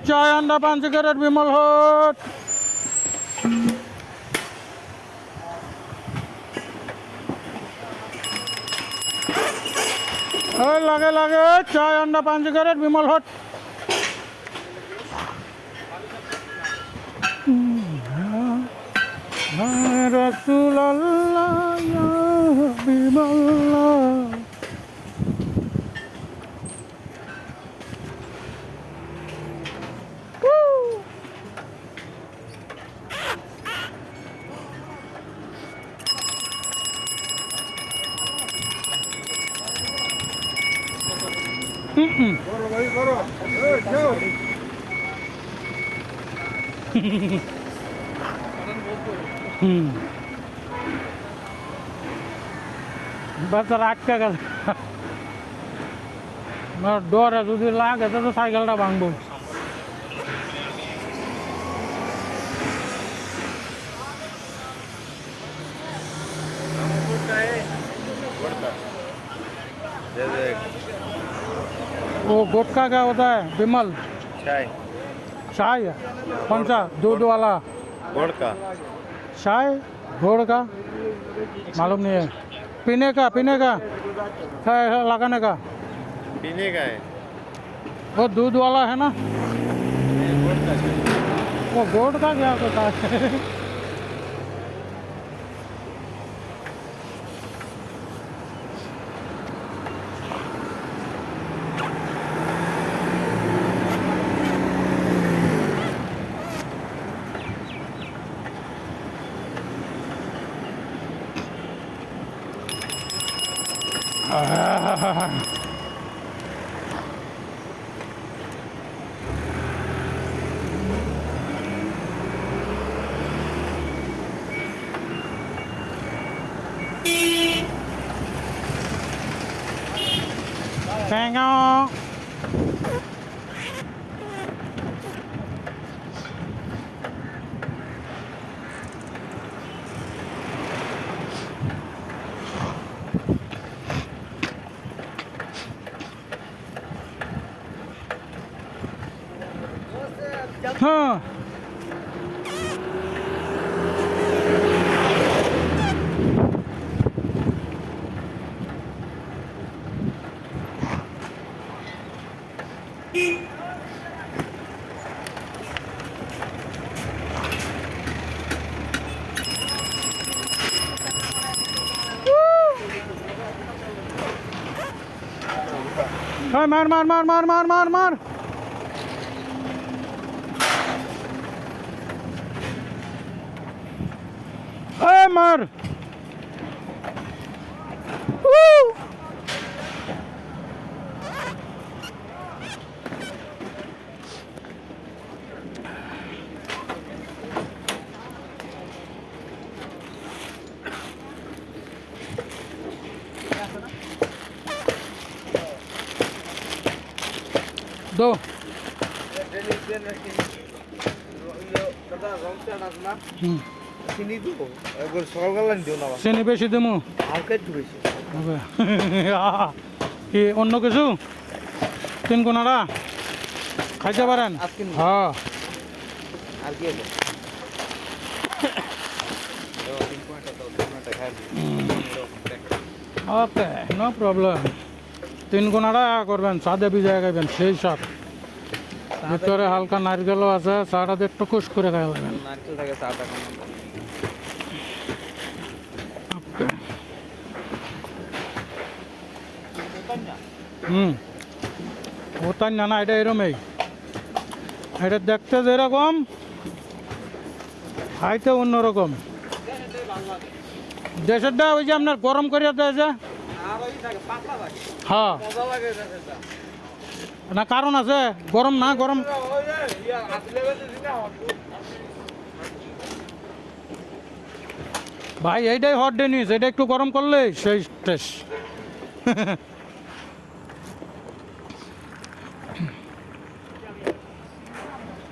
चाय अंडा 5 सिगरेट विमल होट लगे लगे चाय अंडा 5 सिगरेट विमल होट रसूल अल्लाह या हबीब अल्लाह बस रात का डोर है जो लागे तो साइकिल भांगबो वो गुटखा क्या होता है विमल चाय चाय कौन सा दूध वाला गुड़ का चाय गुड़ का मालूम नहीं है पीने का है लगाने का पीने का है वो दूध वाला है ना गुड़ का वो गुड़ का क्या होता है Tengok. Huh. मार मार दो চিনি বেশি দেবো কি অন্য কিছু 3 কোনারা খাইতে পারেন হ্যাঁ ওকে নো প্রবলেম 3 কোনারা করবেন সাদে ভিজায় খাইবেন সেই সাথ ভিতরে হালকা নারকেলও আছে চাটা একটু খুশ করে খাইবেন নারকেল থাকে চাটা ওটা না এটা এরমই এটা দেখতে যেরকম খাইতে অন্যরকম দেশেরটা ওই যে আপনার গরম করে দেয় যে হ্যাঁ না কারণ আছে গরম না গরম ভাই এইটাই হট ডেনিস এটা একটু গরম করলে সেই টেস্ট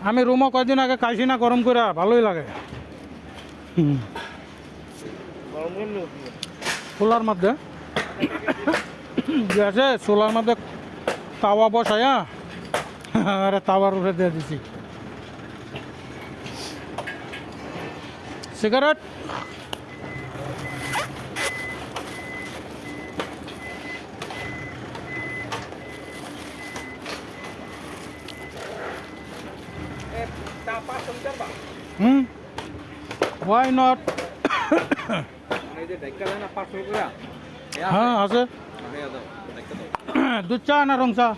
আমি রুমও কয়দিন আগে খাইছি না গরম করে ভালোই লাগে চুলার মধ্যে আছে চুলার মধ্যে তাওয়া বসায়া আরে তাওয়ার উপরে দিয়ে দিছি সিগারেট হুম ওয়াই নট হ্যাঁ আছে দুধ চা না রং চা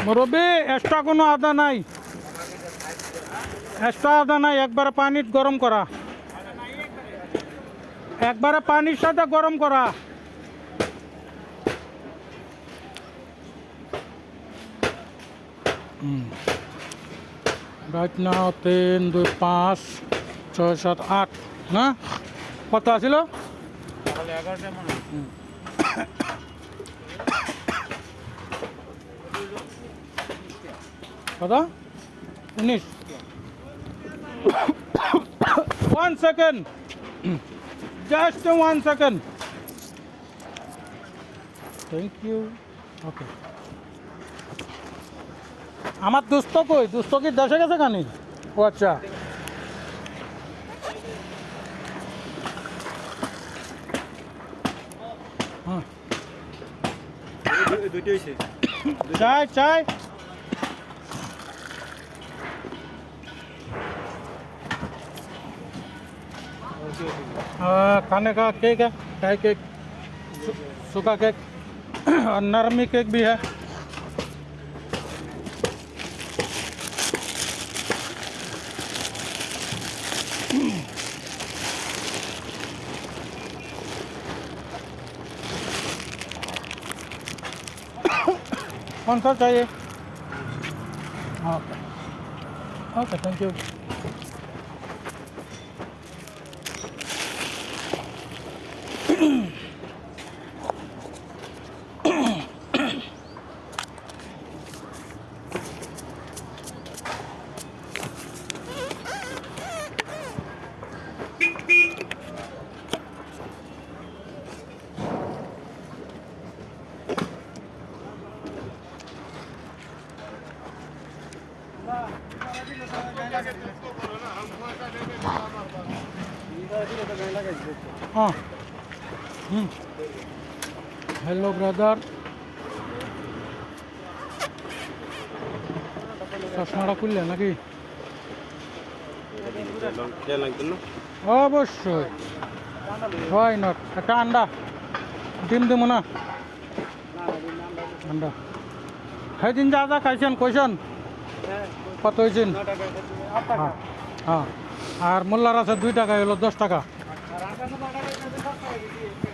মুরব্বী এক্সট্রা কোনো আদা নাই এক্সট্রা আদা নাই একবারে পানি গরম করা একবারে পানির সাথে গরম করা রাইট নাও 3 2 5 6 7 8 না কত আছিল কত 19 1 second just 1 second thank you okay আমার দোস্ত কই দোস্ত কি দেশে গেছে কানি ও আচ্ছা হ্যাঁ চাই চাই खाने का केक है ड्राई केक सूखा केक और नरमी केक भी है कौन सा चाहिए ओके ओके थैंक यू हाँ हेलो ब्रदर চশমাটা খুললে নাকি অবশ্যই হয় নট একটা আন্ডা ডিম দিব না আন্ডা সেদিন যা যা খাইছেন কইছেন কত হয়েছেন হ্যাঁ হ্যাঁ আর মোল্লার আছে 2 টাকা হলো 10 টাকা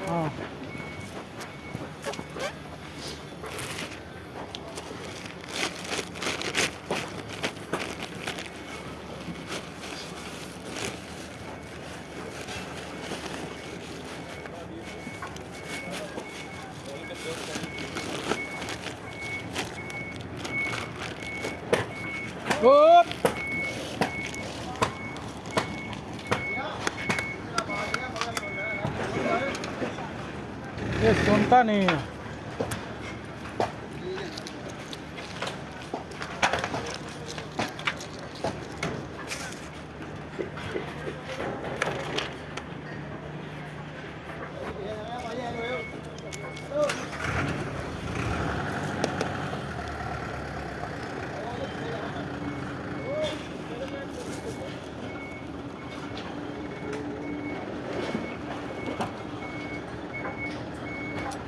হ্যাঁ Good. ये सुनता नहीं है।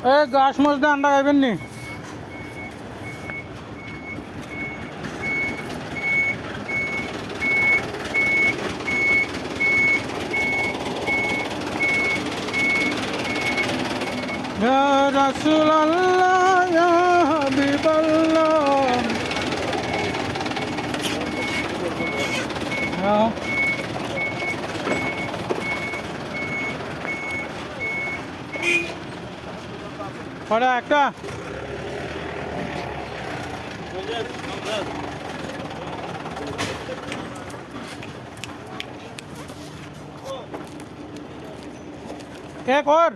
ए गाछ मजदे अंडा खाइबेन नी? या रसूल अल्लाह या हबीब अल्लाह। हाँ पड़ा একটা एक और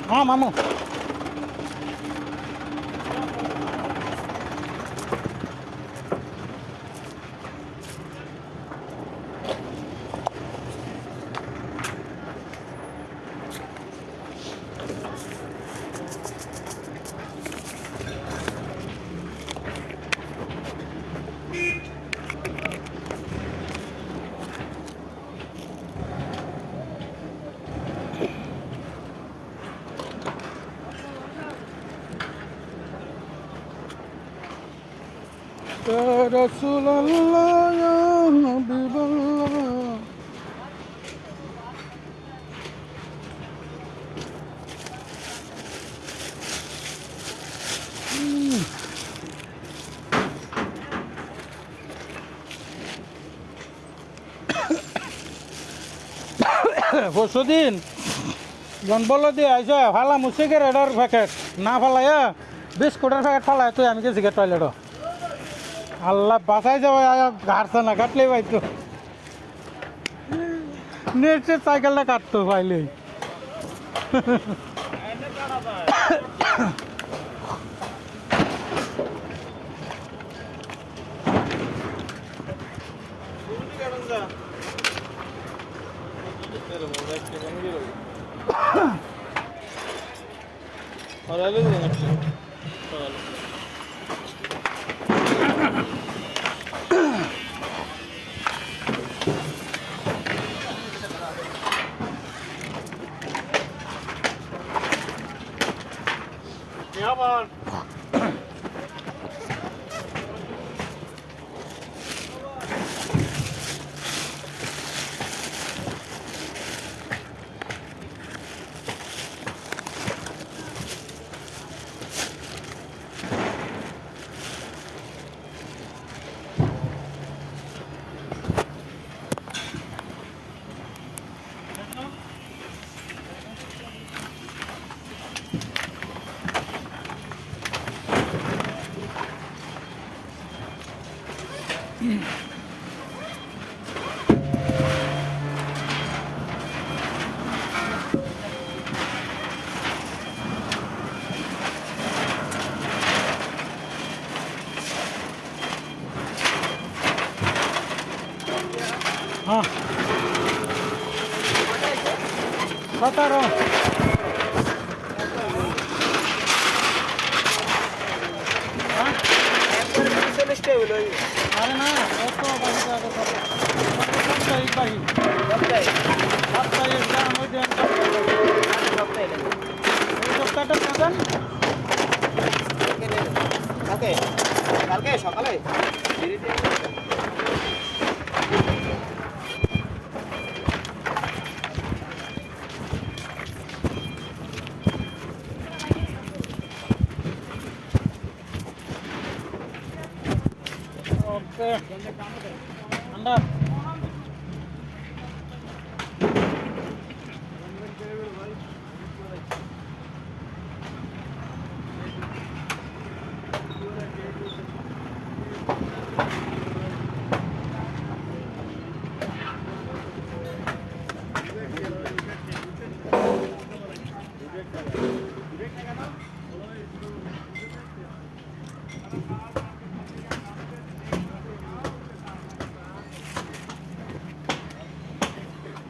हाँ मामू या रसूल अल्लाह या हबीब अल्लाह। পরশুদিন জনবল দিয়ে আইসা ফালা সিগারেটের প্যাকেট না ফালাইয়া বিস্কুটের প্যাকেট ফালাই তুই আমি গেছি টয়লেট আল্লাহ বাসাই যাবে ঘাটছে না কাটলেই পাইতো নেটের সাইকেলটা কাটতো পাইলেই हाँ 17 अरे ना কালকে সকালে ओके अंडा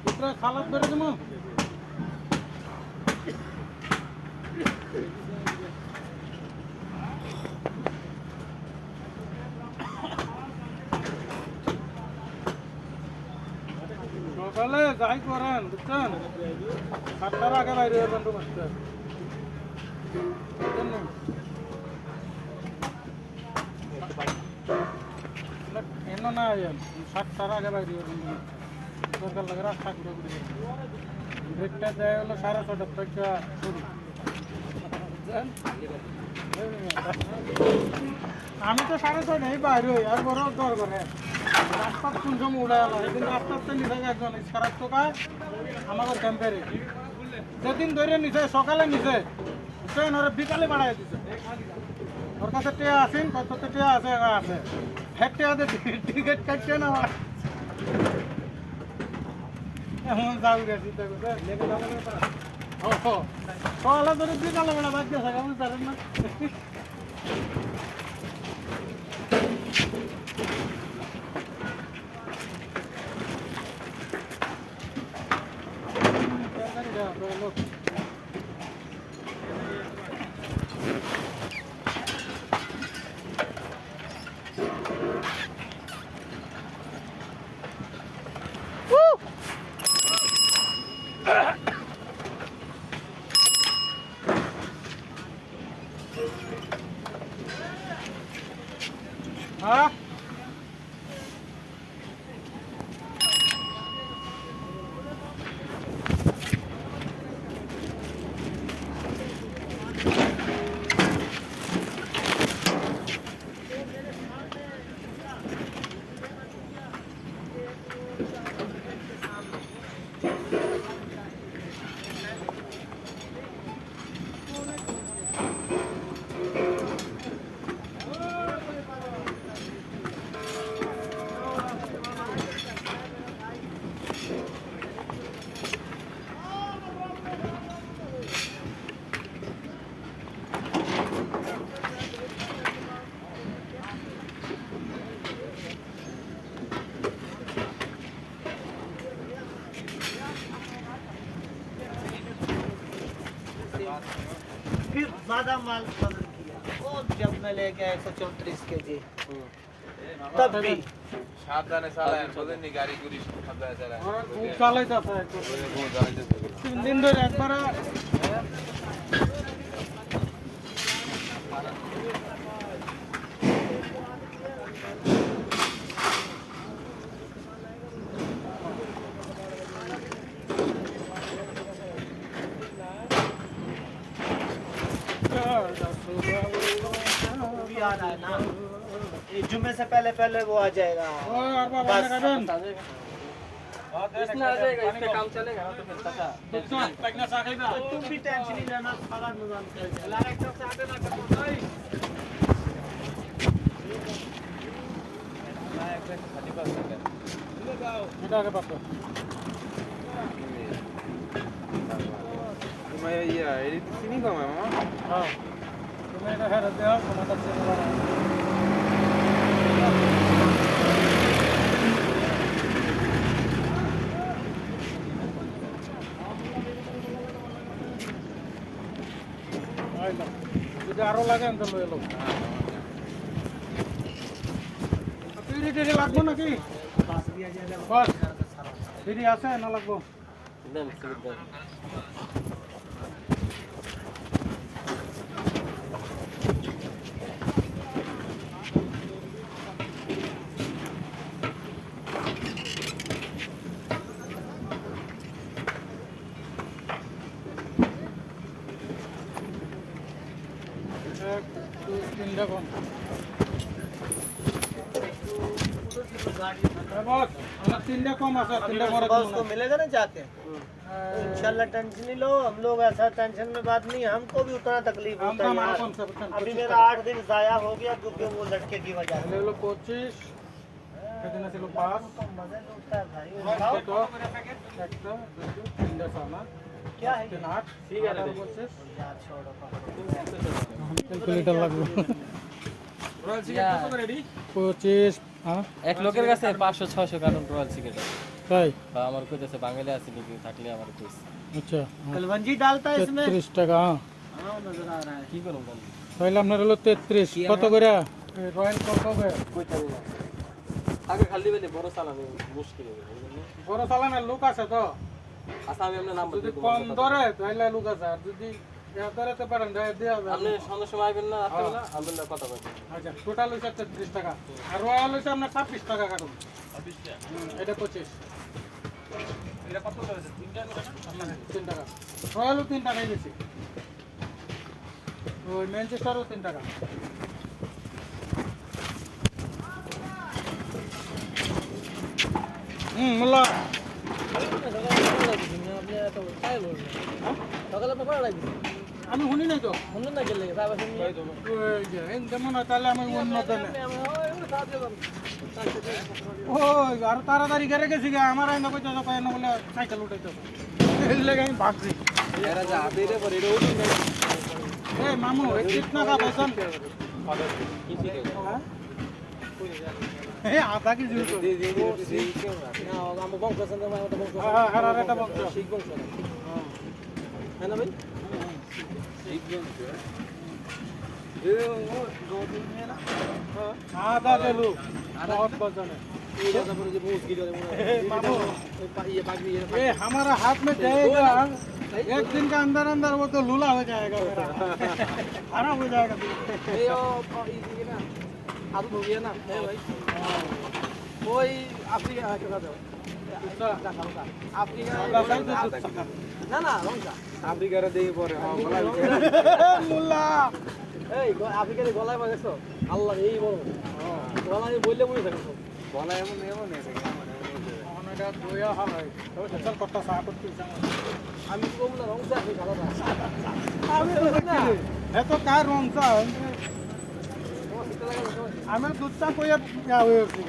পুত্র খালাত বেড়ে দেবো সকালে যাই করেন বুঝছেন 7টার আগে বাইরে হবেন তো মাস্টার এমন না 7টার আগে বাইরে হবেন দরকার লাগে রাস্তা ঘুরে ঘুরে ব্রেকটা দেয় হলো 6:30 থেকে শুরু আমি তো 6:30 বাইরে হই আর বড় দর করে রাস্তার কোন সময় উড়ে এলো কিন্তু রাস্তার তো নিচে একজন খারাপ তো কাজ আমাদের ক্যাম্পেরে যেদিন ধরে নিচে সকালে নিচে বুঝছেন ওরা বিকালে বাড়াই দিছে ওর কাছে টেয়া আসেন কত টেয়া আছে আছে হেড টেয়াতে টিকিট কাটছে না এমন যাও গেছি তো লেগে যাবে ও সকালে ধরে বিকালে বেলা বাদ গেছে বুঝতে পারেন না look. Huh? फिर ज्यादा माल बदल किया और जब मैं लेके आया 134 केजी तब भी সাবধানে চালায় বলেন নি গাড়ি গুড়ি সাবধানে চালায় খুব চালাইতেছে বহুত চালাইতেছে 3 দিন ধরে একবার भी आ रहा है ना ये जुम्मे से पहले वो आ जाएगा ও আর বাবা না কাটেন इसमें आ जाएगा इस पे काम चलेगा ना तो फिर पता বুঝছো পাকনা চা খাইবা तो तुम भी टेंशन नहीं लेना सारा निजाम चल जाएगा এটা আগে পাতো তোমার ইয়া এই চিনি কম মামা হ্যাঁ তুমি এটা ফেরত দাও তোমাদের চেনা যদি আরো লাগে তো লয়ে লো পিড়ি টিড়ি লাগবো নাকি पास भी आ जाएगा বস পিড়ি আছে না লাগবো एकदम सुविधा এক দুই তিনটা কোন বস আমার তিনটা কম আছে তিনটা বড় बॉस को मिलेगा ना जाके तो इंशाल्लाह टेंशन नहीं लो हम लोग ऐसा टेंशन में बात नहीं हमको भी उतना तकलीफ हम होता तो है हमारा यार। कौन सा बच्चन अभी मेरा 8 दिन जाया हो गया क्योंकि वो लड़के की वजह से এগুলো 25 সেদিন ছিল 5 मजे लूटता है भाई उठाओ। তো একটা দুটো তিনটা সানা क्या है ये? 3 8 ঠিক আছে 25 यार छोड़ो ক্যালকুলেটর লাগবে 25 হ্যাঁ এক লোকের কাছে 500-600 কার্টন রয়্যাল সিগারেট তাই বা আমার কইতেছে বাঙালি আছে নাকি থাকলে আমার কইছে আচ্ছা कलवंजी डालता है इसमें 33 টাকা হ্যাঁ हाँ नजर आ रहा है কি করুন জানি তাহলে আপনার হলো 33 কত করে রয়্যাল কত করে কইতে না আগে খালি বলে বড় চালানো মুশকিল হয়ে যাবে বড় চালানের লোক আছে তো আচ্ছা আমি আপনার নাম্বার যদি দিয়ে কম ধরে তাহলে লোক আছে আর যদি ধরেতে পারেন দেওয়া আপনি যাবে সন্ধ্যার সময় আইবেন না রাত্রেবেলা আপনার না কথা বলবেন আচ্ছা টোটাল হচ্ছে 33 টাকা আর রয়্যাল হচ্ছে আপনার 26 টাকা কাটুন এটা 25 এটা কত করে 3 টাকা আপনার 3 টাকা রয়্যালও 3 টাকাই বেশি ওই ম্যানচেস্টারও 3 টাকা মোল্লা আমি শুনি নাই তো ওই যে যেমন হয় তাহলে আমি অন্য দেনে ওই আর তাড়াতাড়ি ঘরে গেছি গা আমার আইনা কইতে কয় না বলে সাইকেল উঠাইতে এই লেগে আমি ভাগছি এই মামু কিতনা का वजन এই আধা কেজি হ্যাঁ হ্যাঁ এটা বংশ आधा किलो बहुत वजन है मामू ये हमारा हाथ में जाएगा एक दिन का अंदर अंदर वो तो लूला हो जाएगा मेरा खराब हो जाएगा আফ্রিকার দিকে পরে মুল্লা এই আফ্রিকাতে গলায় বাজেছো আল্লাহ এই বড় গলায় বললে বলে থাকো বলা এমন এমন এটা দইয়া হয় চল কত সাপোর্ট করছ আমি কম না রংসা আছে ভালো না আমি তো না এত কার রংসা আমি দুধটা কইয়া হয়ে গেছে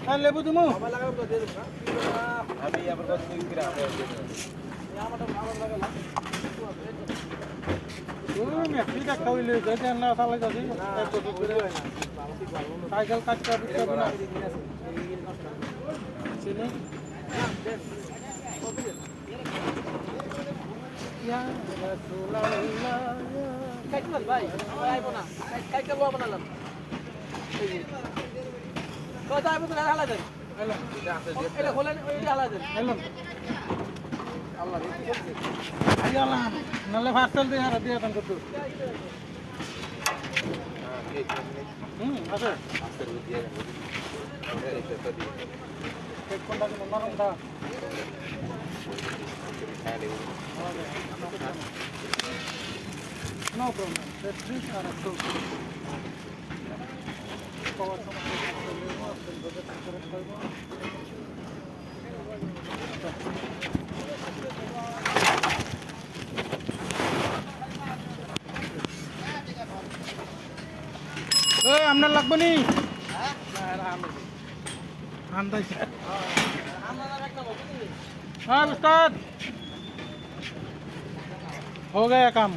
আর লেবু দিমু আমার লাগাম তো দিয়ে দেব না আমি আবার কত দিন করে আমরা আমারটা ভালো লাগে না তুমি ফ্রিটা খাইলে যেতে না সালাই যাচ্ছি সাইকেল কাটতে দিতে না চিনি ইয়া রাসূলুল্লাহ কাইটমান ভাই আইবো না কাইকে বড় বানালাম কত আইবো তো হালা দেন হ্যালো এটা খোলেন ওই হালা দেন হ্যালো আল্লাহ রে কি করছে আইয়ালা নালে ফাস্টাল দে আর দিয়া দান করতে আছে এক কোনটা নরমটা No problem. The trees are approved. Power আপনার লাগবে নি हाँ उस्ताद हो गया काम